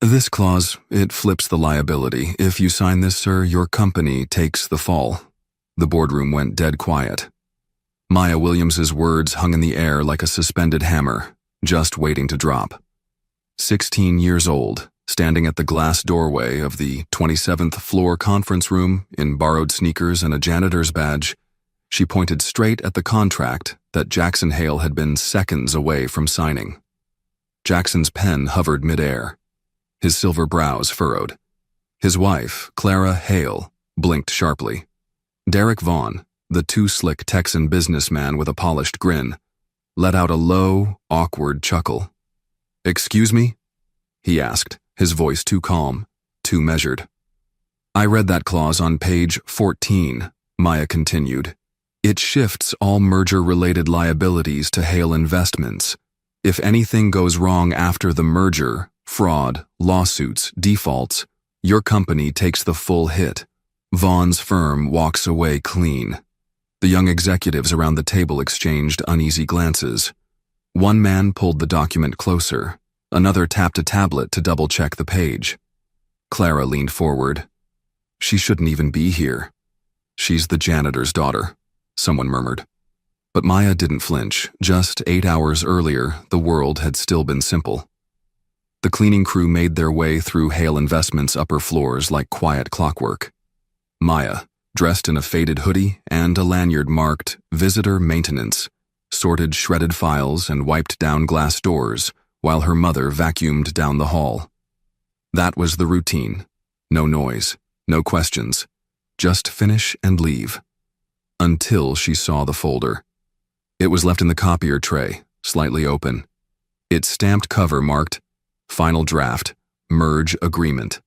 This clause, it flips the liability. If you sign this, sir, your company takes the fall. The boardroom went dead quiet. Maya Williams's words hung in the air like a suspended hammer, just waiting to drop. 16 years old, standing at the glass doorway of the 27th floor conference room in borrowed sneakers and a janitor's badge, she pointed straight at the contract that Jackson Hale had been seconds away from signing. Jackson's pen hovered midair. His silver brows furrowed. His wife, Clara Hale, blinked sharply. Derek Vaughn, the too-slick Texan businessman with a polished grin, let out a low, awkward chuckle. "Excuse me?" he asked, his voice too calm, too measured. "I read that clause on page 14, Maya continued. It shifts all merger-related liabilities to Hale Investments. If anything goes wrong after the merger, fraud, lawsuits, defaults, your company takes the full hit. Vaughn's firm walks away clean." The young executives around the table exchanged uneasy glances. One man pulled the document closer. Another tapped a tablet to double-check the page. Clara leaned forward. "She shouldn't even be here." "She's the janitor's daughter," someone murmured. But Maya didn't flinch. Just 8 hours earlier, the world had still been simple. The cleaning crew made their way through Hale Investments' upper floors like quiet clockwork. Maya, dressed in a faded hoodie and a lanyard marked Visitor Maintenance, sorted shredded files and wiped down glass doors while her mother vacuumed down the hall. That was the routine. No noise, no questions. Just finish and leave. Until she saw the folder. It was left in the copier tray, slightly open. Its stamped cover marked Final Draft, Merge Agreement.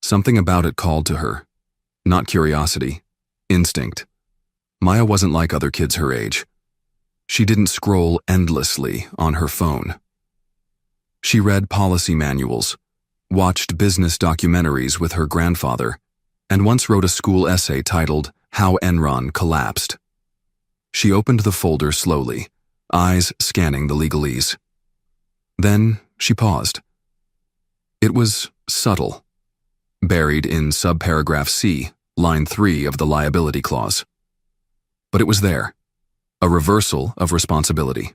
Something about it called to her. Not curiosity, instinct. Maya wasn't like other kids her age. She didn't scroll endlessly on her phone. She read policy manuals, watched business documentaries with her grandfather, and once wrote a school essay titled How Enron Collapsed. She opened the folder slowly, eyes scanning the legalese. Then she paused. It was subtle. Buried in subparagraph C, line 3 of the liability clause. But it was there, a reversal of responsibility.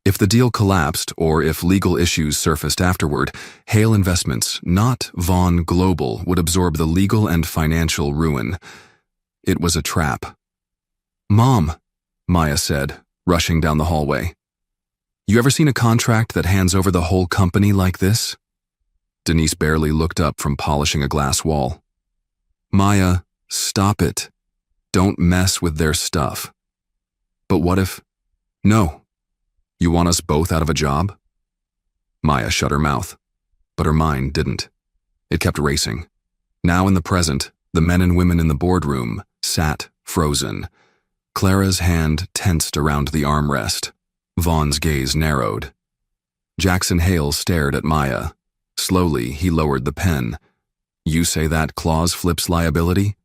If the deal collapsed or if legal issues surfaced afterward, Hale Investments, not Vaughn Global, would absorb the legal and financial ruin. It was a trap. "Mom," Maya said, rushing down the hallway. "You ever seen a contract that hands over the whole company like this?" Denise barely looked up from polishing a glass wall. "Maya, stop it. Don't mess with their stuff." "But what if—" "No. You want us both out of a job?" Maya shut her mouth, but her mind didn't. It kept racing. Now in the present, the men and women in the boardroom sat frozen. Clara's hand tensed around the armrest. Vaughn's gaze narrowed. Jackson Hale stared at Maya. Slowly, he lowered the pen. "You say that clause flips liability?"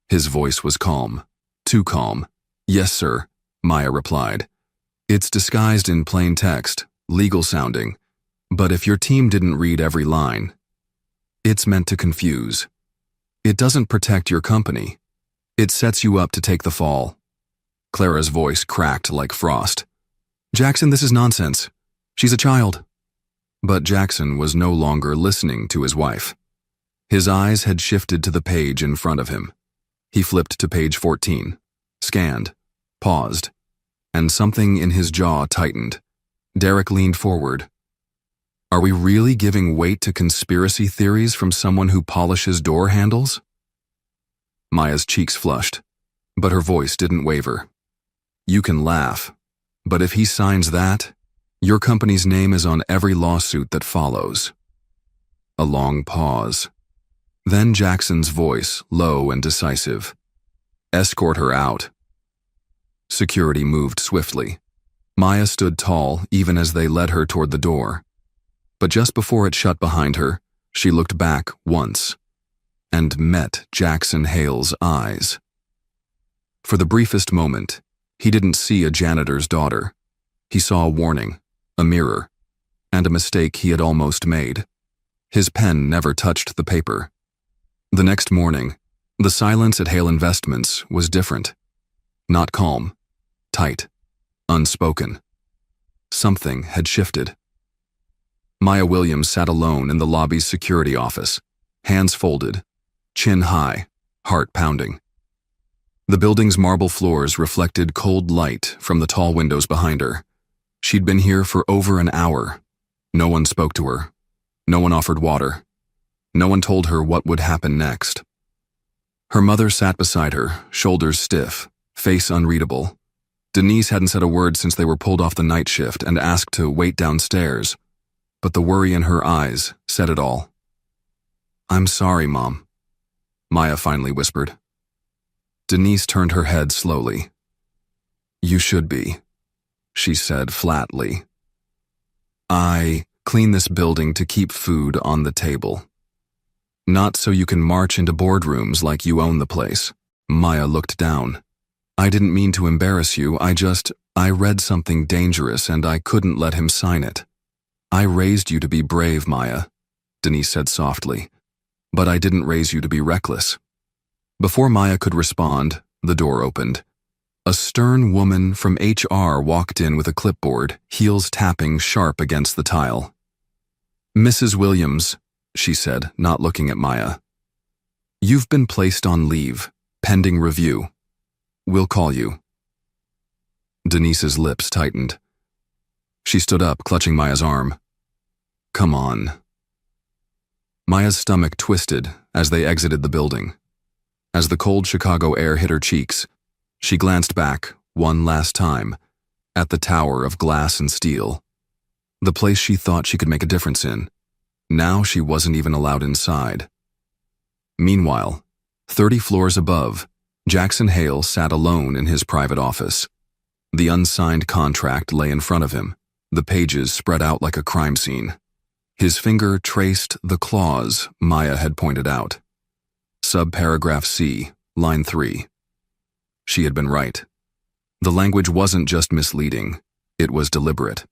His voice was calm. Too calm. "Yes, sir," Maya replied. "It's disguised in plain text, legal sounding. But if your team didn't read every line, it's meant to confuse. It doesn't protect your company. It sets you up to take the fall." Clara's voice cracked like frost. "Jackson, this is nonsense. She's a child." But Jackson was no longer listening to his wife. His eyes had shifted to the page in front of him. He flipped to page 14, scanned, paused, and something in his jaw tightened. Derek leaned forward. "Are we really giving weight to conspiracy theories from someone who polishes door handles?" Maya's cheeks flushed, but her voice didn't waver. "You can laugh, but if he signs that, your company's name is on every lawsuit that follows." A long pause. Then Jackson's voice, low and decisive. "Escort her out." Security moved swiftly. Maya stood tall even as they led her toward the door. But just before it shut behind her, she looked back once and met Jackson Hale's eyes. For the briefest moment, he didn't see a janitor's daughter. He saw a warning, a mirror, and a mistake he had almost made. His pen never touched the paper. The next morning, the silence at Hale Investments was different. Not calm, tight, unspoken. Something had shifted. Maya Williams sat alone in the lobby's security office, hands folded, chin high, heart pounding. The building's marble floors reflected cold light from the tall windows behind her. She'd been here for over an hour. No one spoke to her. No one offered water. No one told her what would happen next. Her mother sat beside her, shoulders stiff, face unreadable. Denise hadn't said a word since they were pulled off the night shift and asked to wait downstairs, but the worry in her eyes said it all. "I'm sorry, Mom," Maya finally whispered. Denise turned her head slowly. "You should be," she said flatly. "I clean this building to keep food on the table. Not so you can march into boardrooms like you own the place." Maya looked down. "I didn't mean to embarrass you, I read something dangerous and I couldn't let him sign it." "I raised you to be brave, Maya," Denise said softly, "but I didn't raise you to be reckless." Before Maya could respond, the door opened. A stern woman from HR walked in with a clipboard, heels tapping sharp against the tile. "Mrs. Williams," she said, not looking at Maya. "You've been placed on leave, pending review. We'll call you." Denise's lips tightened. She stood up, clutching Maya's arm. "Come on." Maya's stomach twisted as they exited the building. As the cold Chicago air hit her cheeks, she glanced back, one last time, at the tower of glass and steel. The place she thought she could make a difference in. Now she wasn't even allowed inside. Meanwhile, 30 floors above, Jackson Hale sat alone in his private office. The unsigned contract lay in front of him, the pages spread out like a crime scene. His finger traced the clause Maya had pointed out. Subparagraph C, line 3. She had been right. The language wasn't just misleading, it was deliberate.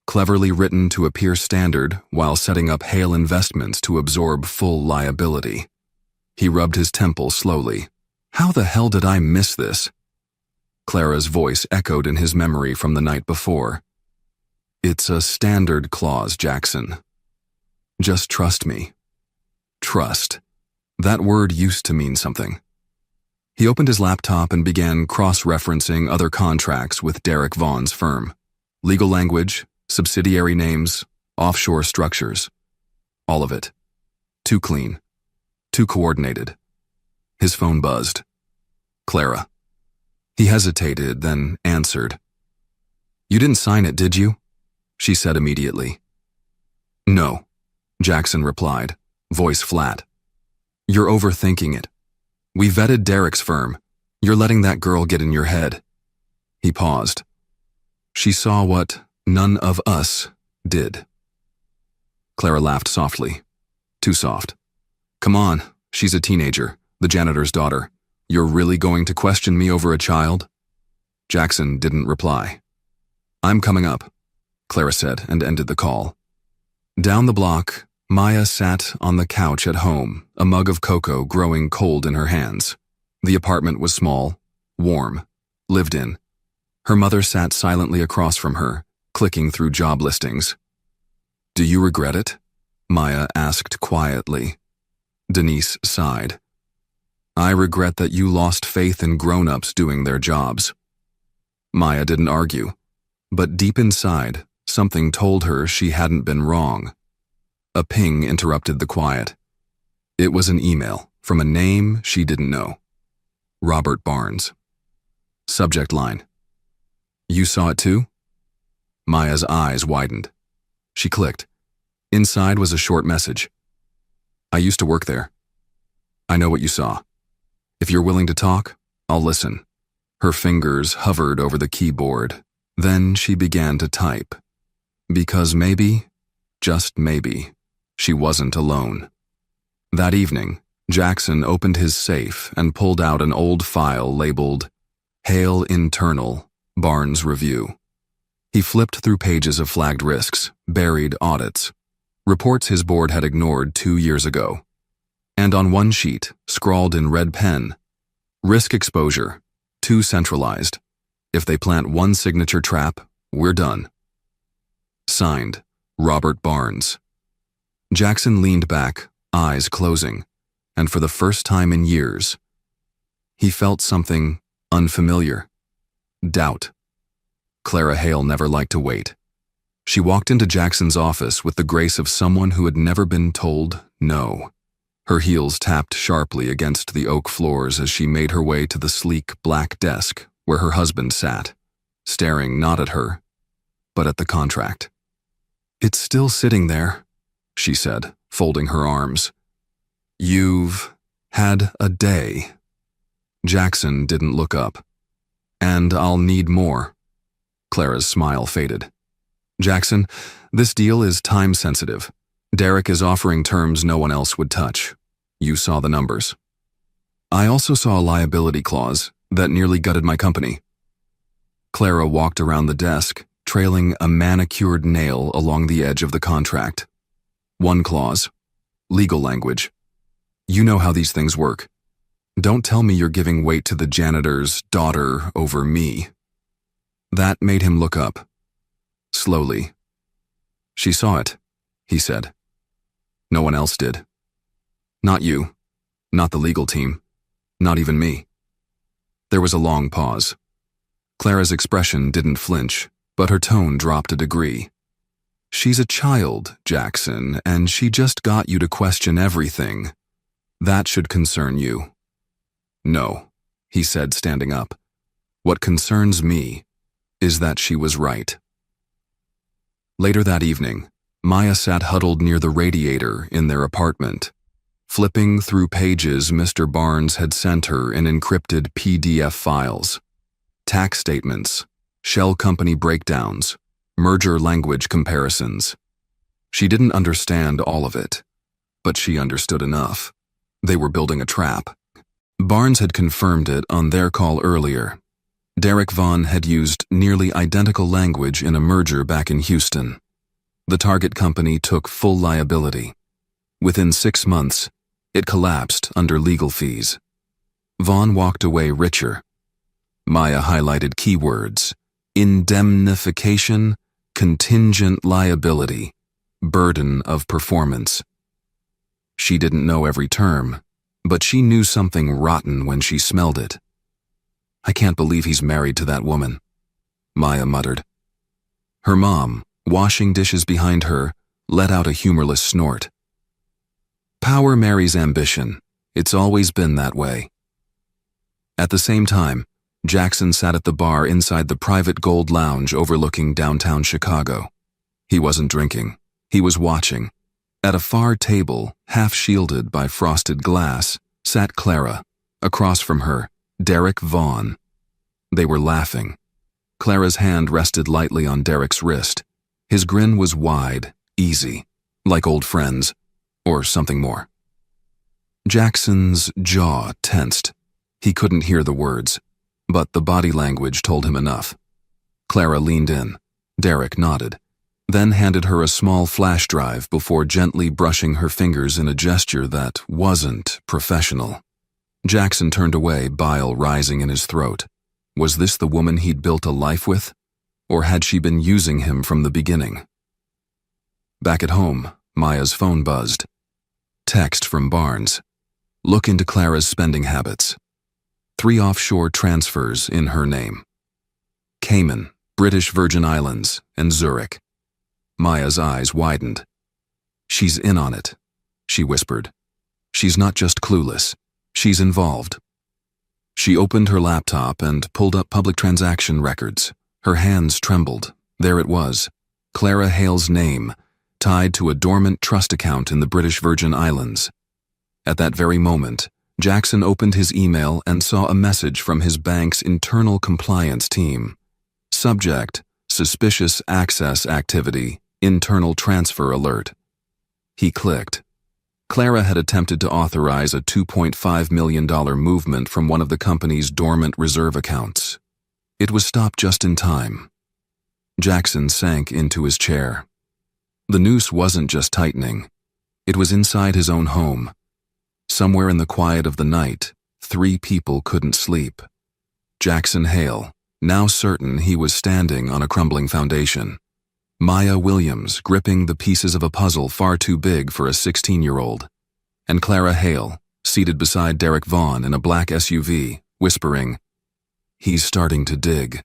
Cleverly written to appear standard while setting up Hale Investments to absorb full liability. He rubbed his temple slowly. "How the hell did I miss this?" Clara's voice echoed in his memory from the night before. "It's a standard clause, Jackson. Just trust me." Trust. That word used to mean something. He opened his laptop and began cross-referencing other contracts with Derek Vaughn's firm. Legal language, subsidiary names, offshore structures. All of it. Too clean. Too coordinated. His phone buzzed. Clara. He hesitated, then answered. "You didn't sign it, did you?" she said immediately. "No," Jackson replied, voice flat. "You're overthinking it. We vetted Derek's firm. You're letting that girl get in your head." He paused. "She saw what none of us did." Clara laughed softly. Too soft. "Come on, she's a teenager, the janitor's daughter. You're really going to question me over a child?" Jackson didn't reply. "I'm coming up," Clara said and ended the call. Down the block, Maya sat on the couch at home, a mug of cocoa growing cold in her hands. The apartment was small, warm, lived in. Her mother sat silently across from her, clicking through job listings. "Do you regret it?" Maya asked quietly. Denise sighed. "I regret that you lost faith in grown-ups doing their jobs." Maya didn't argue, but deep inside, something told her she hadn't been wrong. A ping interrupted the quiet. It was an email from a name she didn't know. Robert Barnes. Subject line. "You saw it too?" Maya's eyes widened. She clicked. Inside was a short message. "I used to work there. I know what you saw. If you're willing to talk, I'll listen." Her fingers hovered over the keyboard. Then she began to type. Because maybe, just maybe, she wasn't alone. That evening, Jackson opened his safe and pulled out an old file labeled Hale Internal, Barnes Review. He flipped through pages of flagged risks, buried audits, reports his board had ignored 2 years ago. And on one sheet, scrawled in red pen, risk exposure, too centralized. If they plant one signature trap, we're done. Signed, Robert Barnes. Jackson leaned back, eyes closing, and for the first time in years, he felt something unfamiliar. Doubt. Clara Hale never liked to wait. She walked into Jackson's office with the grace of someone who had never been told no. Her heels tapped sharply against the oak floors as she made her way to the sleek black desk where her husband sat, staring not at her, but at the contract. "It's still sitting there," she said, folding her arms. "You've had a day." Jackson didn't look up. "And I'll need more." Clara's smile faded. "Jackson, this deal is time-sensitive. Derek is offering terms no one else would touch. You saw the numbers. I also saw a liability clause that nearly gutted my company." Clara walked around the desk, trailing a manicured nail along the edge of the contract. One clause. Legal language. "You know how these things work. Don't tell me you're giving weight to the janitor's daughter over me." That made him look up. Slowly. "She saw it," he said. "No one else did. Not you. Not the legal team. Not even me." There was a long pause. Clara's expression didn't flinch, but her tone dropped a degree. "She's a child, Jackson, and she just got you to question everything. That should concern you." "No," he said, standing up. "What concerns me is that she was right." Later that evening, Maya sat huddled near the radiator in their apartment, flipping through pages Mr. Barnes had sent her in encrypted PDF files. Tax statements, shell company breakdowns, merger language comparisons. She didn't understand all of it, but she understood enough. They were building a trap. Barnes had confirmed it on their call earlier. Derek Vaughn had used nearly identical language in a merger back in Houston. The target company took full liability. Within 6 months, it collapsed under legal fees. Vaughn walked away richer. Maya highlighted keywords: indemnification, contingent liability, burden of performance. She didn't know every term, but she knew something rotten when she smelled it. "I can't believe he's married to that woman," Maya muttered. Her mom, washing dishes behind her, let out a humorless snort. "Power marries ambition. It's always been that way." At the same time, Jackson sat at the bar inside the private gold lounge overlooking downtown Chicago. He wasn't drinking. He was watching. At a far table, half shielded by frosted glass, sat Clara. Across from her, Derek Vaughn. They were laughing. Clara's hand rested lightly on Derek's wrist. His grin was wide, easy, like old friends, or something more. Jackson's jaw tensed. He couldn't hear the words, but the body language told him enough. Clara leaned in. Derek nodded, then handed her a small flash drive before gently brushing her fingers in a gesture that wasn't professional. Jackson turned away, bile rising in his throat. Was this the woman he'd built a life with? Or had she been using him from the beginning? Back at home, Maya's phone buzzed. Text from Barnes. Look into Clara's spending habits. 3 offshore transfers in her name. Cayman, British Virgin Islands, and Zurich. Maya's eyes widened. "She's in on it," she whispered. "She's not just clueless. She's involved." She opened her laptop and pulled up public transaction records. Her hands trembled. There it was, Clara Hale's name, tied to a dormant trust account in the British Virgin Islands. At that very moment, Jackson opened his email and saw a message from his bank's internal compliance team. Subject: Suspicious access activity, internal transfer alert. He clicked. Clara had attempted to authorize a $2.5 million movement from one of the company's dormant reserve accounts. It was stopped just in time. Jackson sank into his chair. The noose wasn't just tightening. It was inside his own home. Somewhere in the quiet of the night, 3 people couldn't sleep. Jackson Hale, now certain he was standing on a crumbling foundation. Maya Williams, gripping the pieces of a puzzle far too big for a 16-year-old. And Clara Hale, seated beside Derek Vaughn in a black SUV, whispering, "He's starting to dig."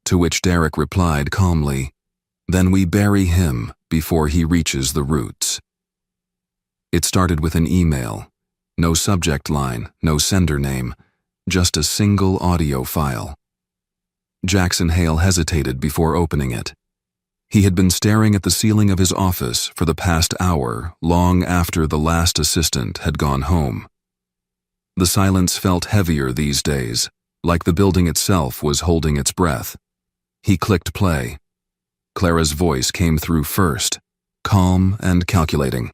To which Derek replied calmly, "Then we bury him before he reaches the roots." It started with an email. No subject line, no sender name, just a single audio file. Jackson Hale hesitated before opening it. He had been staring at the ceiling of his office for the past hour, long after the last assistant had gone home. The silence felt heavier these days, like the building itself was holding its breath. He clicked play. Clara's voice came through first, calm and calculating.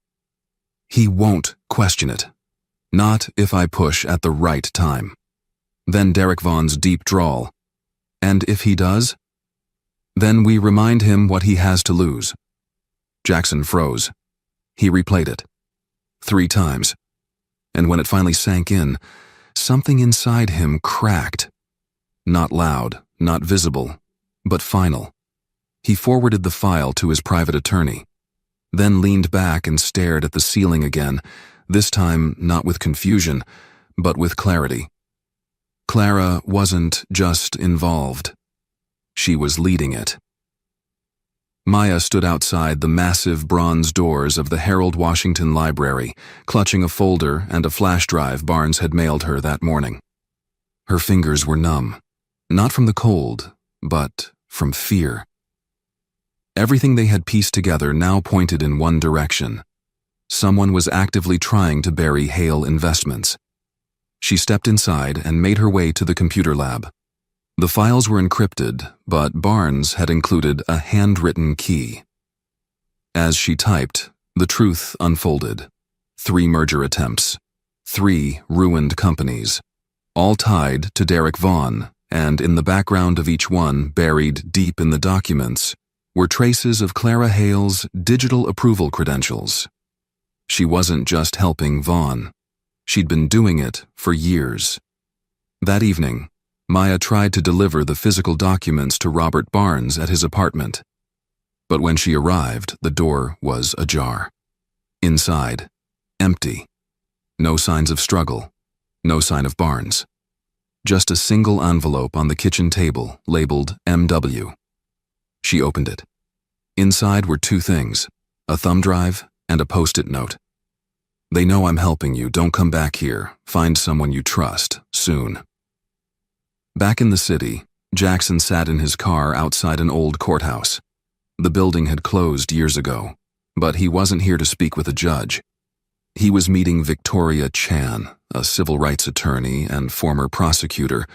"He won't question it. Not if I push at the right time." Then Derek Vaughn's deep drawl. "And if he does? Then we remind him what he has to lose." Jackson froze. He replayed it 3 times. And when it finally sank in, something inside him cracked. Not loud, not visible, but final. He forwarded the file to his private attorney, then leaned back and stared at the ceiling again, this time not with confusion, but with clarity. Clara wasn't just involved. She was leading it. Maya stood outside the massive bronze doors of the Harold Washington Library, clutching a folder and a flash drive Barnes had mailed her that morning. Her fingers were numb, not from the cold, but from fear. Everything they had pieced together now pointed in one direction. Someone was actively trying to bury Hale Investments. She stepped inside and made her way to the computer lab. The files were encrypted, but Barnes had included a handwritten key. As she typed, the truth unfolded. 3 merger attempts, 3 ruined companies, all tied to Derek Vaughn, and in the background of each one, buried deep in the documents, were traces of Clara Hale's digital approval credentials. She wasn't just helping Vaughn. She'd been doing it for years. That evening, Maya tried to deliver the physical documents to Robert Barnes at his apartment. But when she arrived, the door was ajar. Inside, empty. No signs of struggle, no sign of Barnes. Just a single envelope on the kitchen table labeled MW. She opened it. Inside were 2 things, a thumb drive and a post-it note. "They know I'm helping you. Don't come back here. Find someone you trust, soon." Back in the city, Jackson sat in his car outside an old courthouse. The building had closed years ago, but he wasn't here to speak with a judge. He was meeting Victoria Chan, a civil rights attorney and former prosecutor,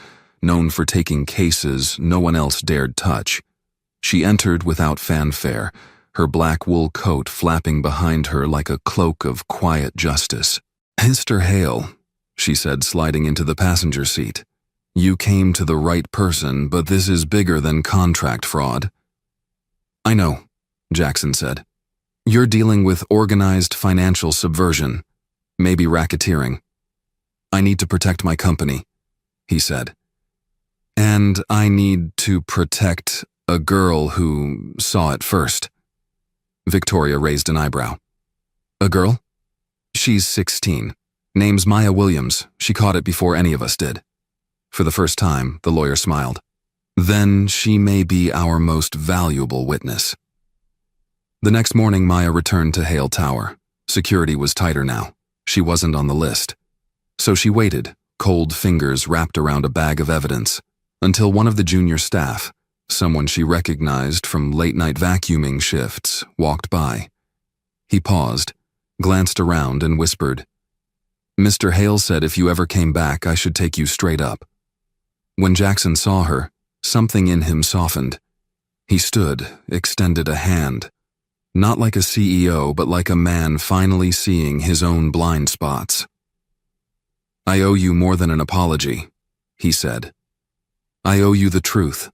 known for taking cases no one else dared touch. She entered without fanfare, her black wool coat flapping behind her like a cloak of quiet justice. "Mr. Hale," she said, sliding into the passenger seat. "You came to the right person, but this is bigger than contract fraud." "I know," Jackson said. "You're dealing with organized financial subversion, maybe racketeering. I need to protect my company," he said. "And I need to protect a girl who saw it first." Victoria raised an eyebrow. "A girl? She's 16. Name's Maya Williams. She caught it before any of us did." For the first time, the lawyer smiled. "Then she may be our most valuable witness." The next morning, Maya returned to Hale Tower. Security was tighter now. She wasn't on the list. So she waited, cold fingers wrapped around a bag of evidence, until one of the junior staff, someone she recognized from late-night vacuuming shifts, walked by. He paused, glanced around, and whispered, "Mr. Hale said if you ever came back, I should take you straight up." When Jackson saw her, something in him softened. He stood, extended a hand. Not like a CEO, but like a man finally seeing his own blind spots. "I owe you more than an apology," he said. "I owe you the truth."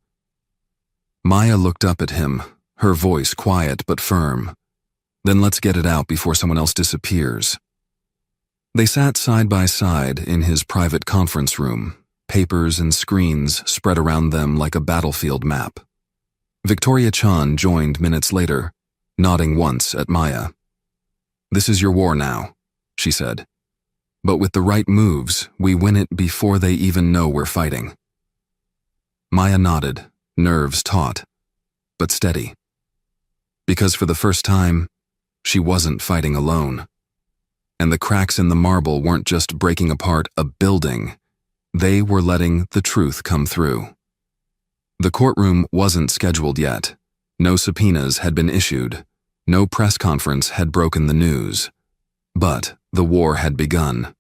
Maya looked up at him, her voice quiet but firm. Then let's get it out before someone else disappears. They sat side by side in his private conference room, papers and screens spread around them like a battlefield map. Victoria Chan joined minutes later, nodding once at Maya. "This is your war now," she said. "But with the right moves, we win it before they even know we're fighting." Maya nodded, nerves taut, but steady. Because for the first time, she wasn't fighting alone. And the cracks in the marble weren't just breaking apart a building, they were letting the truth come through. The courtroom wasn't scheduled yet. No subpoenas had been issued. No press conference had broken the news. But the war had begun.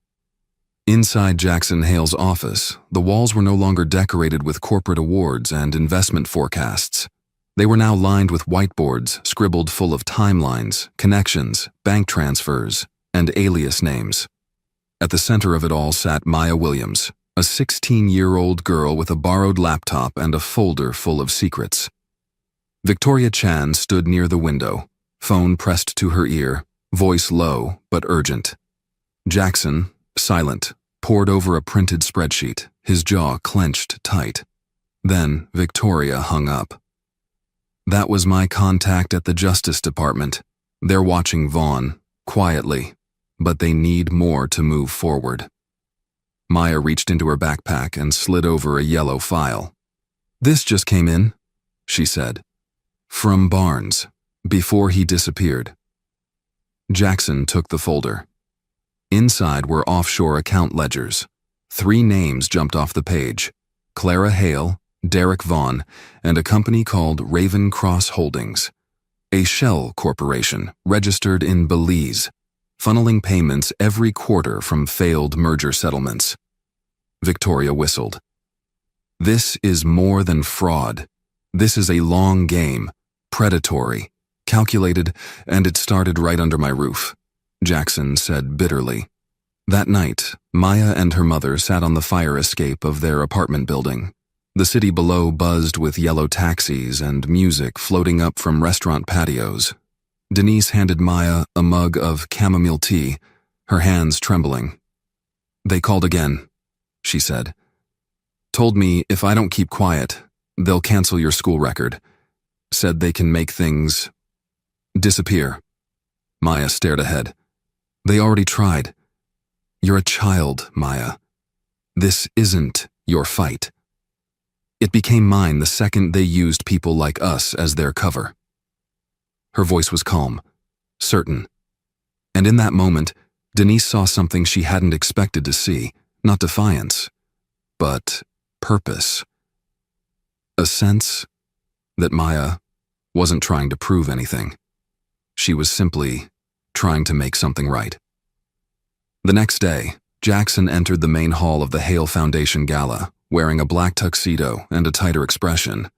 Inside Jackson Hale's office, the walls were no longer decorated with corporate awards and investment forecasts. They were now lined with whiteboards scribbled full of timelines, connections, bank transfers, and alias names. At the center of it all sat Maya Williams, a 16-year-old girl with a borrowed laptop and a folder full of secrets. Victoria Chan stood near the window, phone pressed to her ear, voice low but urgent. Jackson, silent, pored over a printed spreadsheet, his jaw clenched tight. Then Victoria hung up. "That was my contact at the Justice Department. They're watching Vaughn, quietly, but they need more to move forward." Maya reached into her backpack and slid over a yellow file. "This just came in," she said. "From Barnes, before he disappeared." Jackson took the folder. Inside were offshore account ledgers. 3 names jumped off the page: Clara Hale, Derek Vaughn, and a company called Raven Cross Holdings, a shell corporation registered in Belize, funneling payments every quarter from failed merger settlements. Victoria whistled. "This is more than fraud. This is a long game, predatory, calculated, and it started right under my roof," Jackson said bitterly. That night, Maya and her mother sat on the fire escape of their apartment building. The city below buzzed with yellow taxis and music floating up from restaurant patios. Denise handed Maya a mug of chamomile tea, her hands trembling. "They called again," she said. "Told me if I don't keep quiet, they'll cancel your school record. Said they can make things disappear." Maya stared ahead. "They already tried. You're a child, Maya. This isn't your fight." "It became mine the second they used people like us as their cover." Her voice was calm, certain. And in that moment, Denise saw something she hadn't expected to see, not defiance, but purpose. A sense that Maya wasn't trying to prove anything. She was simply trying to make something right. The next day, Jackson entered the main hall of the Hale Foundation Gala, wearing a black tuxedo and a tighter expression.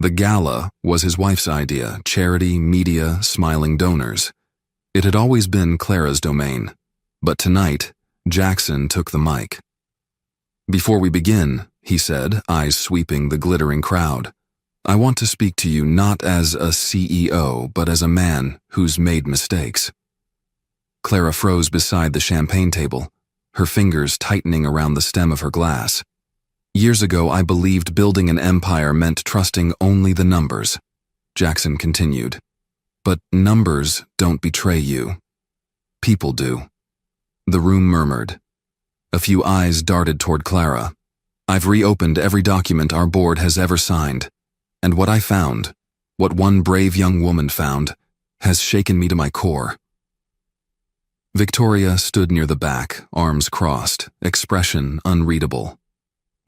The gala was his wife's idea: charity, media, smiling donors. It had always been Clara's domain, but tonight, Jackson took the mic. "Before we begin," he said, eyes sweeping the glittering crowd, "I want to speak to you not as a CEO, but as a man who's made mistakes." Clara froze beside the champagne table, her fingers tightening around the stem of her glass. "Years ago, I believed building an empire meant trusting only the numbers," Jackson continued. "But numbers don't betray you. People do." The room murmured. A few eyes darted toward Clara. "I've reopened every document our board has ever signed, and what I found, what one brave young woman found, has shaken me to my core." Victoria stood near the back, arms crossed, expression unreadable.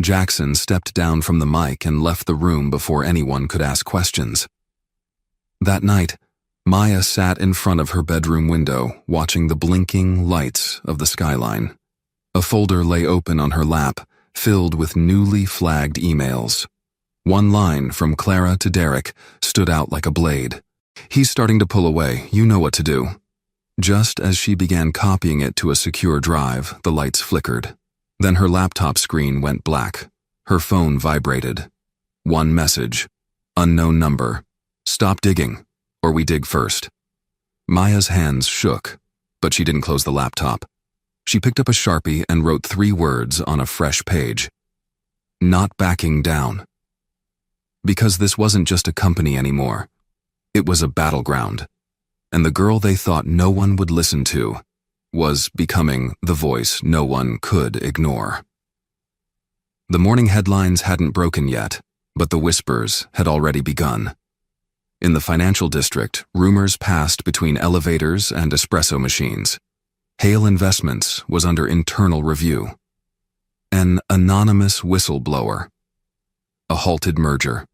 Jackson stepped down from the mic and left the room before anyone could ask questions. That night, Maya sat in front of her bedroom window, watching the blinking lights of the skyline. A folder lay open on her lap, filled with newly flagged emails. One line from Clara to Derek stood out like a blade. "He's starting to pull away, you know what to do." Just as she began copying it to a secure drive, the lights flickered. Then her laptop screen went black. Her phone vibrated. One message. Unknown number. "Stop digging, or we dig first." Maya's hands shook, but she didn't close the laptop. She picked up a Sharpie and wrote 3 words on a fresh page. Not backing down. Because this wasn't just a company anymore. It was a battleground. And the girl they thought no one would listen to was becoming the voice no one could ignore. The morning headlines hadn't broken yet, but the whispers had already begun. In the financial district, rumors passed between elevators and espresso machines. Hale Investments was under internal review. An anonymous whistleblower. A halted merger.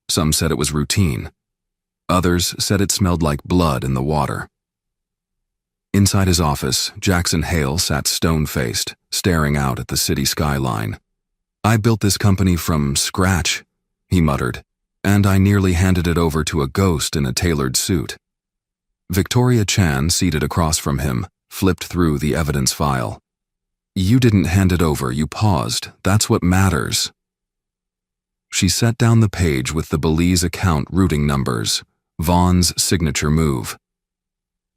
Some said it was routine. Others said it smelled like blood in the water. Inside his office, Jackson Hale sat stone-faced, staring out at the city skyline. I built this company from scratch, he muttered, and I nearly handed it over to a ghost in a tailored suit. Victoria Chan, seated across from him, flipped through the evidence file. You didn't hand it over, you paused. That's what matters. She set down the page with the Belize account routing numbers, Vaughn's signature move.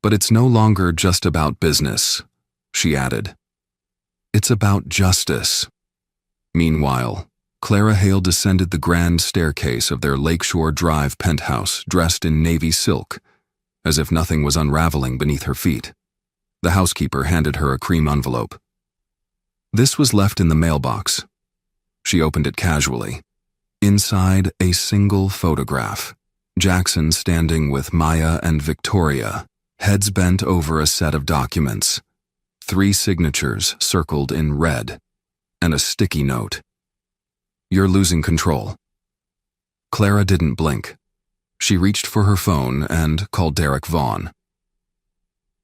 But it's no longer just about business, she added. It's about justice. Meanwhile, Clara Hale descended the grand staircase of their Lakeshore Drive penthouse dressed in navy silk, as if nothing was unraveling beneath her feet. The housekeeper handed her a cream envelope. This was left in the mailbox. She opened it casually. Inside, a single photograph. Jackson standing with Maya and Victoria, heads bent over a set of documents. 3 signatures circled in red, and a sticky note. You're losing control. Clara didn't blink. She reached for her phone and called Derek Vaughn.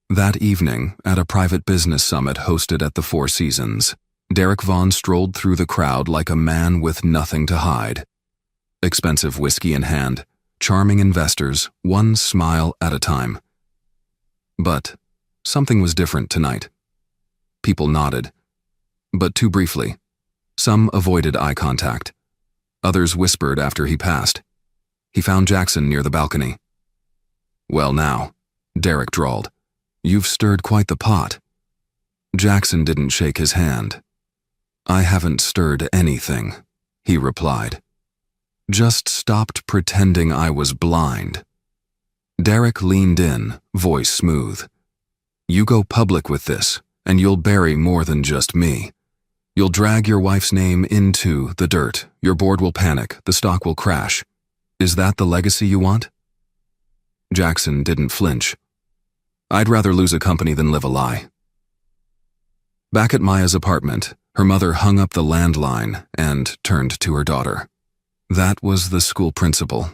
That evening, at a private business summit hosted at the Four Seasons, Derek Vaughn strolled through the crowd like a man with nothing to hide. Expensive whiskey in hand, charming investors, one smile at a time. But something was different tonight. People nodded, but too briefly. Some avoided eye contact. Others whispered after he passed. He found Jackson near the balcony. Well now, Derek drawled. You've stirred quite the pot. Jackson didn't shake his hand. I haven't stirred anything, he replied. Just stopped pretending I was blind. Derek leaned in, voice smooth. You go public with this, and you'll bury more than just me. You'll drag your wife's name into the dirt. Your board will panic. The stock will crash. Is that the legacy you want? Jackson didn't flinch. I'd rather lose a company than live a lie. Back at Maya's apartment, her mother hung up the landline and turned to her daughter. That was the school principal,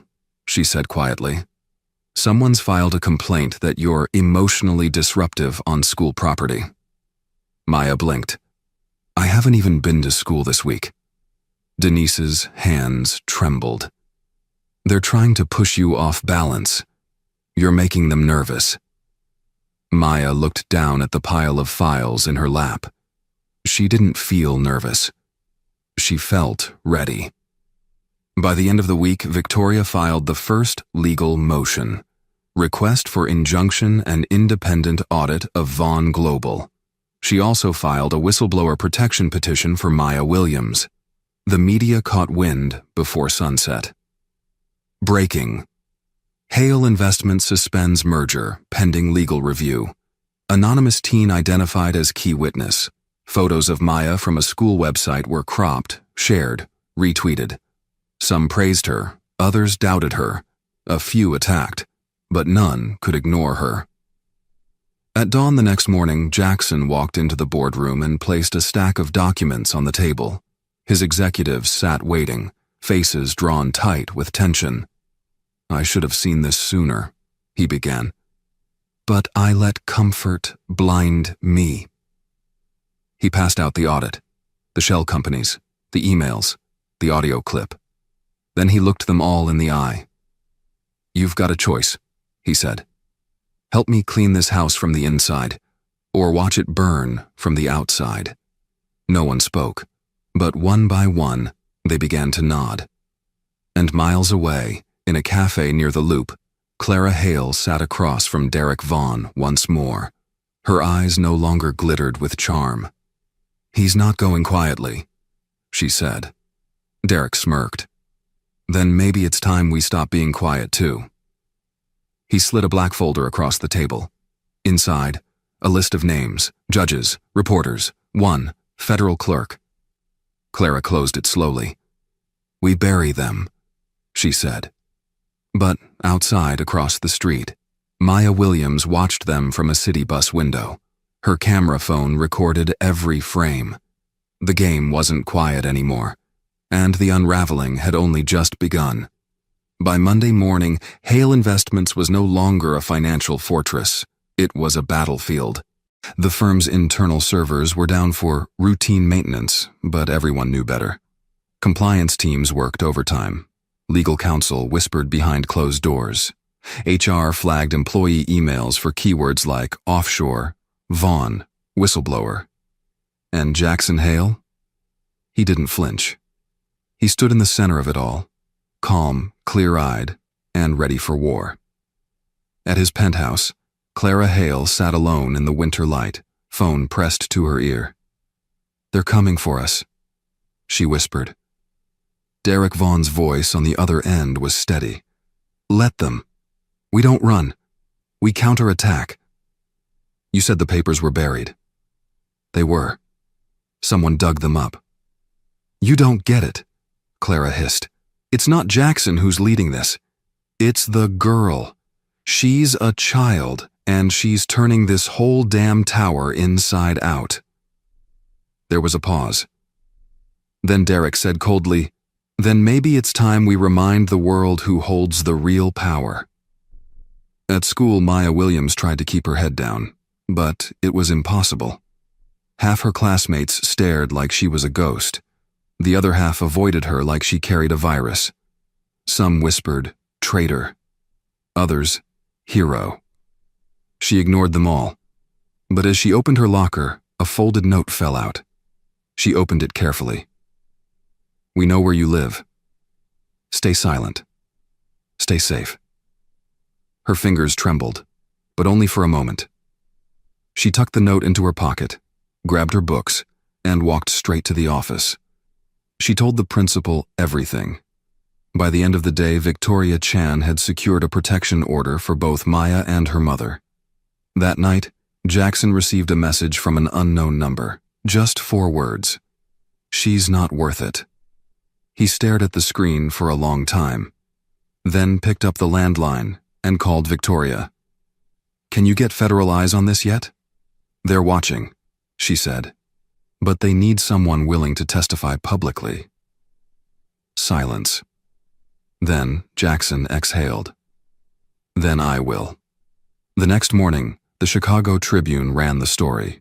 she said quietly. Someone's filed a complaint that you're emotionally disruptive on school property. Maya blinked. I haven't even been to school this week. Denise's hands trembled. They're trying to push you off balance. You're making them nervous. Maya looked down at the pile of files in her lap. She didn't feel nervous. She felt ready. By the end of the week, Victoria filed the first legal motion. Request for injunction and independent audit of Vaughn Global. She also filed a whistleblower protection petition for Maya Williams. The media caught wind before sunset. Breaking. Hale Investments suspends merger, pending legal review. Anonymous teen identified as key witness. Photos of Maya from a school website were cropped, shared, retweeted. Some praised her, others doubted her. A few attacked, but none could ignore her. At dawn the next morning, Jackson walked into the boardroom and placed a stack of documents on the table. His executives sat waiting, faces drawn tight with tension. I should have seen this sooner, he began. But I let comfort blind me. He passed out the audit, the shell companies, the emails, the audio clip. Then he looked them all in the eye. You've got a choice, he said. Help me clean this house from the inside, or watch it burn from the outside. No one spoke, but one by one, they began to nod. And miles away, in a cafe near the Loop, Clara Hale sat across from Derek Vaughn once more. Her eyes no longer glittered with charm. "He's not going quietly," she said. Derek smirked. "Then maybe it's time we stop being quiet too." He slid a black folder across the table. Inside, a list of names, judges, reporters, one federal clerk. Clara closed it slowly. "We bury them," she said. But outside, across the street, Maya Williams watched them from a city bus window. Her camera phone recorded every frame. The game wasn't quiet anymore, and the unraveling had only just begun. By Monday morning, Hale Investments was no longer a financial fortress. It was a battlefield. The firm's internal servers were down for routine maintenance, but everyone knew better. Compliance teams worked overtime. Legal counsel whispered behind closed doors. HR flagged employee emails for keywords like offshore, Vaughn, whistleblower. And Jackson Hale? He didn't flinch. He stood in the center of it all, calm, clear-eyed, and ready for war. At his penthouse, Clara Hale sat alone in the winter light, phone pressed to her ear. "They're coming for us," she whispered. Derek Vaughn's voice on the other end was steady. "Let them. We don't run. We counterattack." "You said the papers were buried." "They were. Someone dug them up." "You don't get it," Clara hissed. "It's not Jackson who's leading this. It's the girl. She's a child, and she's turning this whole damn tower inside out." There was a pause. Then Derek said coldly, "Then maybe it's time we remind the world who holds the real power." At school, Maya Williams tried to keep her head down, but it was impossible. Half her classmates stared like she was a ghost. The other half avoided her like she carried a virus. Some whispered, "Traitor." Others, "Hero." She ignored them all. But as she opened her locker, a folded note fell out. She opened it carefully. "We know where you live. Stay silent. Stay safe." Her fingers trembled, but only for a moment. She tucked the note into her pocket, grabbed her books, and walked straight to the office. She told the principal everything. By the end of the day, Victoria Chan had secured a protection order for both Maya and her mother. That night, Jackson received a message from an unknown number. Just 4 words. "She's not worth it." He stared at the screen for a long time, then picked up the landline and called Victoria. "Can you get federal eyes on this yet?" "They're watching," she said, "but they need someone willing to testify publicly." Silence. Then Jackson exhaled. "Then I will." The next morning, the Chicago Tribune ran the story.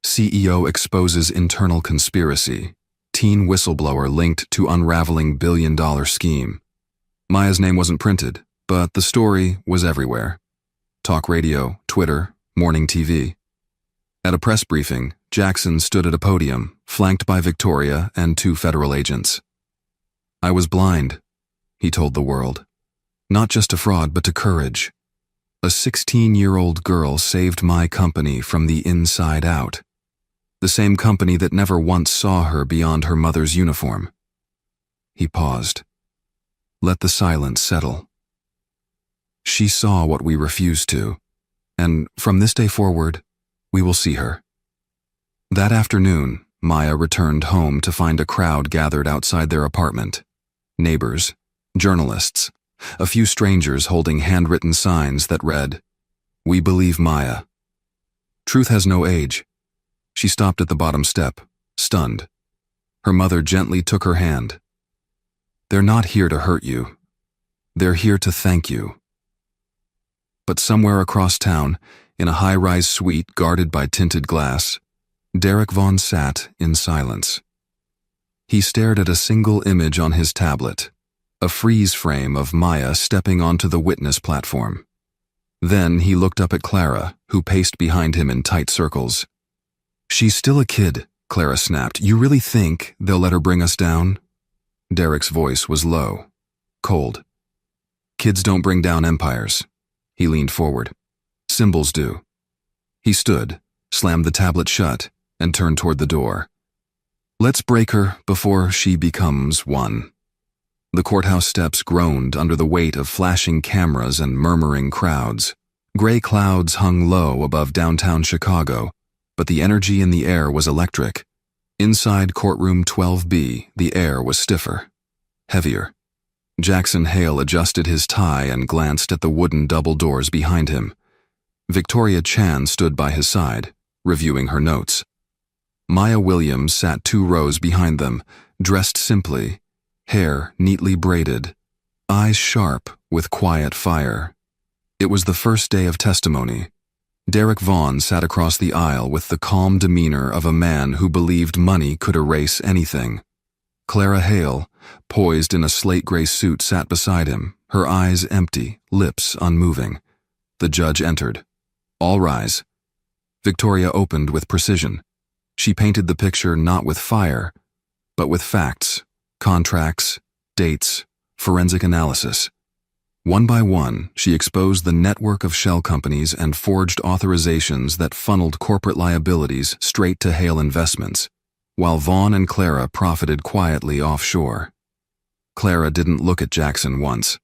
CEO exposes internal conspiracy. Teen whistleblower linked to unraveling billion-dollar scheme. Maya's name wasn't printed, but the story was everywhere. Talk radio, Twitter, morning TV. At a press briefing, Jackson stood at a podium, flanked by Victoria and 2 federal agents. "I was blind," he told the world. "Not just to fraud, but to courage. A 16-year-old girl saved my company from the inside out. The same company that never once saw her beyond her mother's uniform." He paused. Let the silence settle. "She saw what we refused to, and from this day forward, we will see her." That afternoon, Maya returned home to find a crowd gathered outside their apartment. Neighbors, journalists, a few strangers holding handwritten signs that read, "We believe Maya." Truth has no age. She stopped at the bottom step, stunned. Her mother gently took her hand. "They're not here to hurt you. They're here to thank you." But somewhere across town, in a high-rise suite guarded by tinted glass, Derek Vaughn sat in silence. He stared at a single image on his tablet, a freeze frame of Maya stepping onto the witness platform. Then he looked up at Clara, who paced behind him in tight circles. "She's still a kid," Clara snapped. "You really think they'll let her bring us down?" Derek's voice was low, cold. Kids don't bring down empires. He leaned forward. Symbols do. He stood, slammed the tablet shut, and turned toward the door. Let's break her before she becomes one. The courthouse steps groaned under the weight of flashing cameras and murmuring crowds. Gray clouds hung low above downtown Chicago, but the energy in the air was electric. Inside courtroom 12B, the air was stiffer, heavier. Jackson Hale adjusted his tie and glanced at the wooden double doors behind him. Victoria Chan stood by his side, reviewing her notes. Maya Williams sat 2 rows behind them, dressed simply, hair neatly braided, eyes sharp with quiet fire. It was the first day of testimony. Derek Vaughn sat across the aisle with the calm demeanor of a man who believed money could erase anything. Clara Hale, poised in a slate-gray suit, sat beside him, her eyes empty, lips unmoving. The judge entered. All rise. Victoria opened with precision. She painted the picture not with fire, but with facts, contracts, dates, forensic analysis. One by one, she exposed the network of shell companies and forged authorizations that funneled corporate liabilities straight to Hale Investments, while Vaughn and Clara profited quietly offshore. Clara didn't look at Jackson once.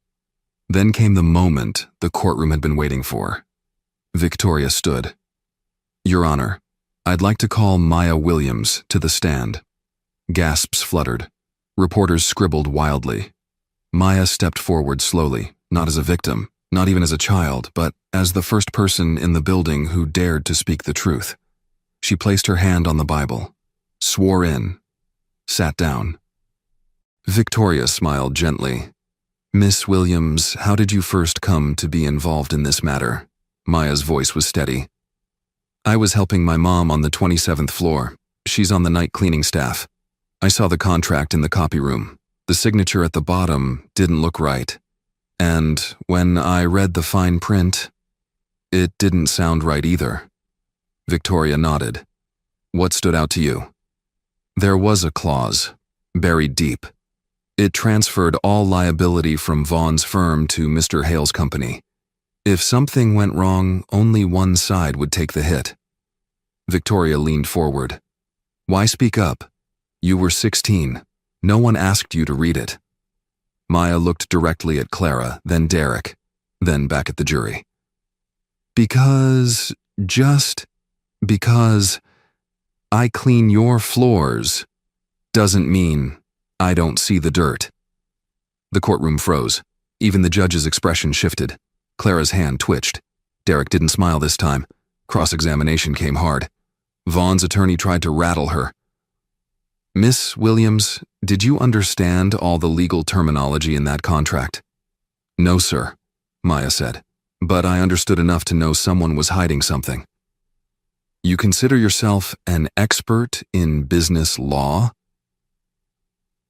Then came the moment the courtroom had been waiting for. Victoria stood. Your Honor, I'd like to call Maya Williams to the stand. Gasps fluttered. Reporters scribbled wildly. Maya stepped forward slowly, not as a victim, not even as a child, but as the first person in the building who dared to speak the truth. She placed her hand on the Bible, swore in, sat down. Victoria smiled gently. Miss Williams, how did you first come to be involved in this matter? Maya's voice was steady. I was helping my mom on the 27th floor. She's on the night cleaning staff. I saw the contract in the copy room. The signature at the bottom didn't look right. And when I read the fine print, it didn't sound right either. Victoria nodded. What stood out to you? There was a clause, buried deep. It transferred all liability from Vaughn's firm to Mr. Hale's company. If something went wrong, only one side would take the hit. Victoria leaned forward. Why speak up? You were 16. No one asked you to read it. Maya looked directly at Clara, then Derek, then back at the jury. Because I clean your floors doesn't mean I don't see the dirt. The courtroom froze. Even the judge's expression shifted. Clara's hand twitched. Derek didn't smile this time. Cross-examination came hard. Vaughn's attorney tried to rattle her. Miss Williams, did you understand all the legal terminology in that contract? No, sir, Maya said, but I understood enough to know someone was hiding something. You consider yourself an expert in business law?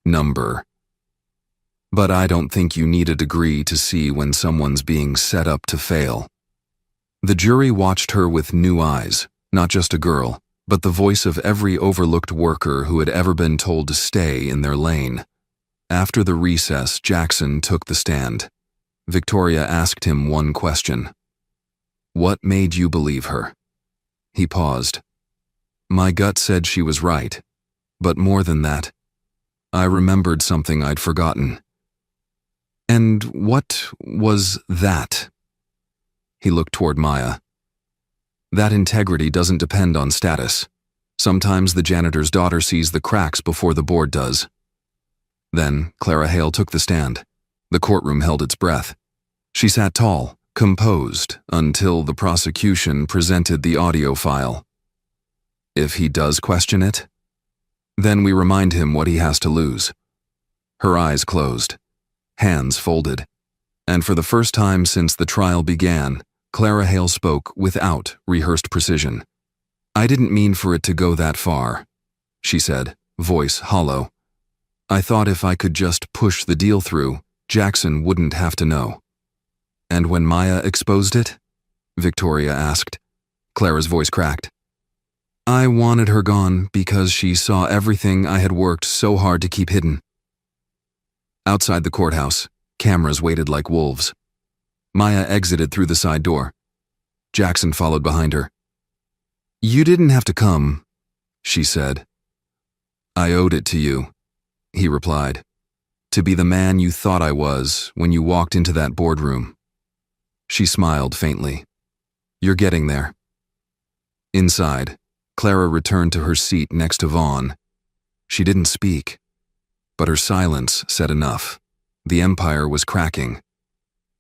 Number. But I don't think you need a degree to see when someone's being set up to fail. The jury watched her with new eyes, not just a girl, but the voice of every overlooked worker who had ever been told to stay in their lane. After the recess, Jackson took the stand. Victoria asked him one question. What made you believe her? He paused. My gut said she was right, but more than that, I remembered something I'd forgotten. And what was that? He looked toward Maya. That integrity doesn't depend on status. Sometimes the janitor's daughter sees the cracks before the board does. Then Clara Hale took the stand. The courtroom held its breath. She sat tall, composed, until the prosecution presented the audio file. If he does question it, then we remind him what he has to lose. Her eyes closed, hands folded, and for the first time since the trial began, Clara Hale spoke without rehearsed precision. I didn't mean for it to go that far, she said, voice hollow. I thought if I could just push the deal through, Jackson wouldn't have to know. And when Maya exposed it? Victoria asked. Clara's voice cracked. I wanted her gone because she saw everything I had worked so hard to keep hidden. Outside the courthouse, Cameras waited like wolves. Maya exited through the side door. Jackson followed behind her. "You didn't have to come," she said. "I owed it to you," he replied, "to be the man you thought I was when you walked into that boardroom." She smiled faintly. "You're getting there." Inside, Clara returned to her seat next to Vaughn. She didn't speak, but her silence said enough. The empire was cracking,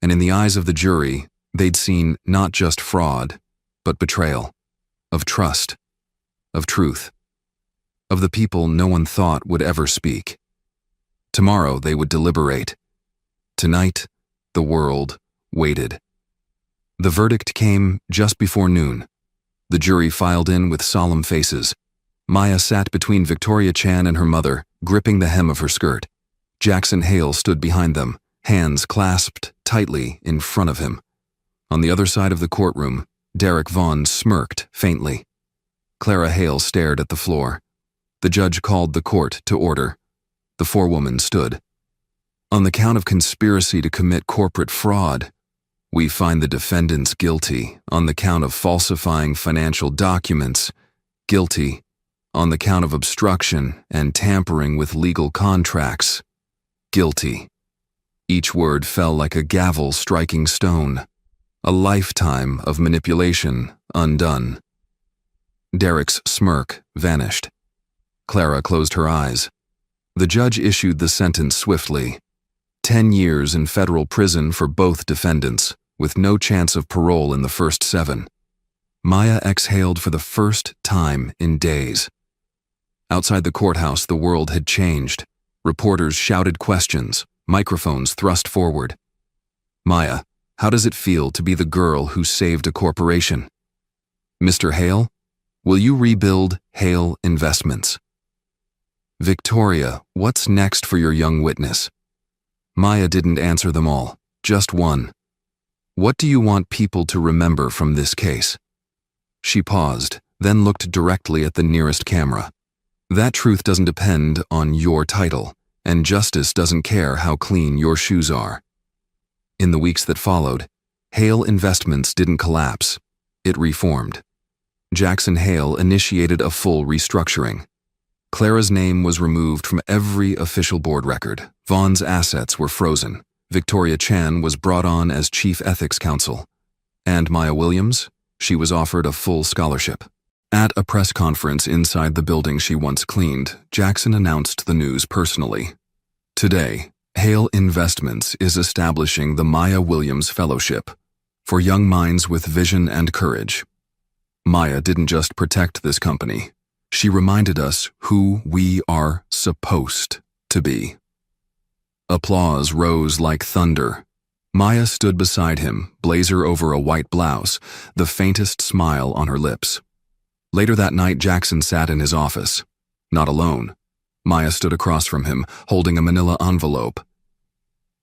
and in the eyes of the jury, they'd seen not just fraud, but betrayal, of trust, of truth, of the people no one thought would ever speak. Tomorrow they would deliberate. Tonight, the world waited. The verdict came just before noon. The jury filed in with solemn faces. Maya sat between Victoria Chan and her mother, gripping the hem of her skirt. Jackson Hale stood behind them, hands clasped tightly in front of him. On the other side of the courtroom, Derek Vaughn smirked faintly. Clara Hale stared at the floor. The judge called the court to order. The forewoman stood. "On the count of conspiracy to commit corporate fraud, we find the defendants guilty. On the count of falsifying financial documents, guilty. On the count of obstruction and tampering with legal contracts, guilty." Each word fell like a gavel striking stone. A lifetime of manipulation undone. Derek's smirk vanished. Clara closed her eyes. The judge issued the sentence swiftly. 10 years in federal prison for both defendants, with no chance of parole in the first 7. Maya exhaled for the first time in days. Outside the courthouse, the world had changed. Reporters shouted questions, microphones thrust forward. "Maya, how does it feel to be the girl who saved a corporation? Mr. Hale, will you rebuild Hale Investments? Victoria, what's next for your young witness?" Maya didn't answer them all, just one. "What do you want people to remember from this case?" She paused, then looked directly at the nearest camera. "That truth doesn't depend on your title, and justice doesn't care how clean your shoes are." In the weeks that followed, Hale Investments didn't collapse. It reformed. Jackson Hale initiated a full restructuring. Clara's name was removed from every official board record. Vaughn's assets were frozen. Victoria Chan was brought on as chief ethics counsel. And Maya Williams, she was offered a full scholarship. At a press conference inside the building she once cleaned, Jackson announced the news personally. "Today, Hale Investments is establishing the Maya Williams Fellowship for young minds with vision and courage." Maya didn't just protect this company. She reminded us who we are supposed to be. Applause rose like thunder. Maya stood beside him, blazer over a white blouse, the faintest smile on her lips. Later that night, Jackson sat in his office. Not alone. Maya stood across from him, holding a manila envelope.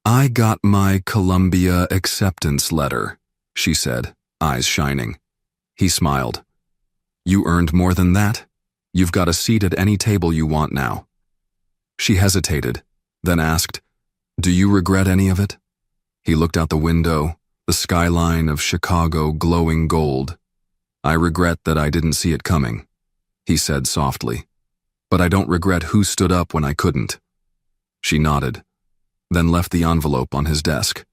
"I got my Columbia acceptance letter," she said, eyes shining. He smiled. "You earned more than that? You've got a seat at any table you want now." She hesitated, then asked, "Do you regret any of it?" He looked out the window, the skyline of Chicago glowing gold. "I regret that I didn't see it coming," he said softly. "But I don't regret who stood up when I couldn't." She nodded, then left the envelope on his desk.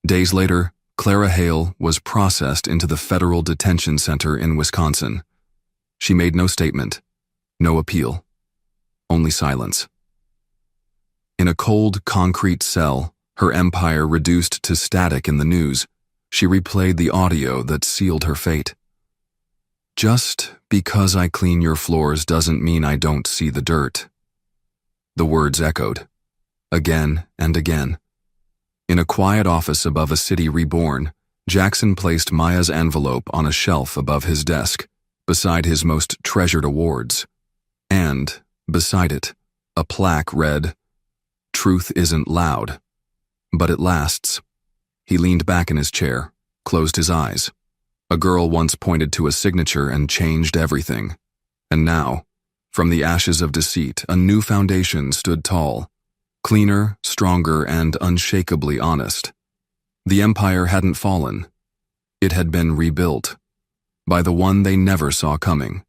Days later, Clara Hale was processed into the federal detention center in Wisconsin. She made no statement, no appeal, only silence. In a cold, concrete cell, her empire reduced to static in the news, she replayed the audio that sealed her fate. "Just because I clean your floors doesn't mean I don't see the dirt." The words echoed, again and again. In a quiet office above a city reborn, Jackson placed Maya's envelope on a shelf above his desk, beside his most treasured awards. And, beside it, a plaque read, "Truth isn't loud, but it lasts." He leaned back in his chair, closed his eyes. A girl once pointed to a signature and changed everything. And now, from the ashes of deceit, a new foundation stood tall. Cleaner, stronger, and unshakably honest. The empire hadn't fallen. It had been rebuilt. By the one they never saw coming.